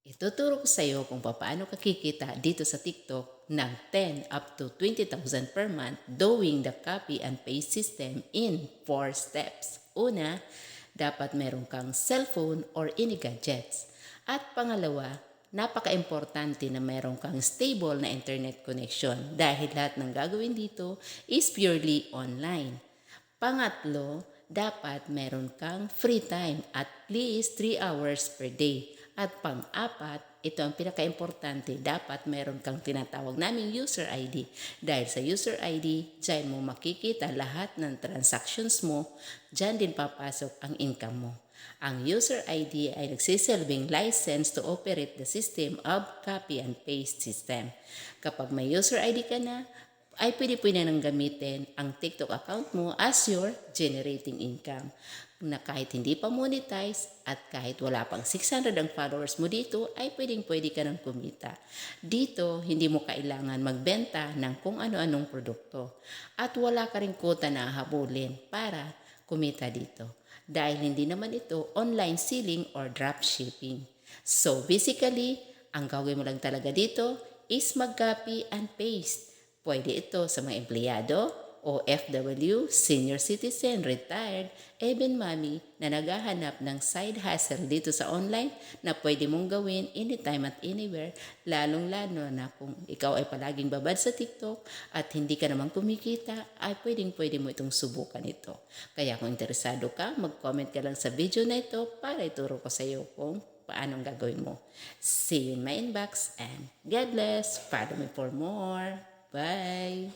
Ituturo ko sa iyo kung paano ka kikita dito sa TikTok ng 10 up to 20,000 per month doing the copy and paste system in 4 steps. Una, dapat meron kang cellphone or any gadgets. At pangalawa, napaka-importante na meron kang stable na internet connection dahil lahat ng gagawin dito is purely online. Pangatlo, dapat meron kang free time at least 3 hours per day. At pang-apat, ito ang pinaka-importante, dapat meron kang tinatawag naming user ID. Dahil sa user ID, dyan mo makikita lahat ng transactions mo, dyan din papasok ang income mo. Ang user ID ay nagsisilbing license to operate the system of copy and paste system. Kapag may user ID ka na, ay pwede nang gamitin ang TikTok account mo as your generating income na kahit hindi pa monetize at kahit wala pang 600 ang followers mo dito ay pwede ka nang kumita. Dito, hindi mo kailangan magbenta ng kung ano-anong produkto at wala ka rin quota na habulin para kumita dito dahil hindi naman ito online selling or dropshipping. So basically, ang gawin mo lang talaga dito is mag-copy and paste. Pwede ito sa mga empleyado, OFW, senior citizen, retired, even mommy na naghahanap ng side hustle dito sa online na pwede mong gawin anytime at anywhere, lalong-lalo na kung ikaw ay palaging babad sa TikTok at hindi ka naman kumikita, ay pwede mo itong subukan ito. Kaya kung interesado ka, mag-comment ka lang sa video na ito para ituro ko sa iyo kung paano ang gagawin mo. See you in my inbox and God bless. Follow me for more. Bye!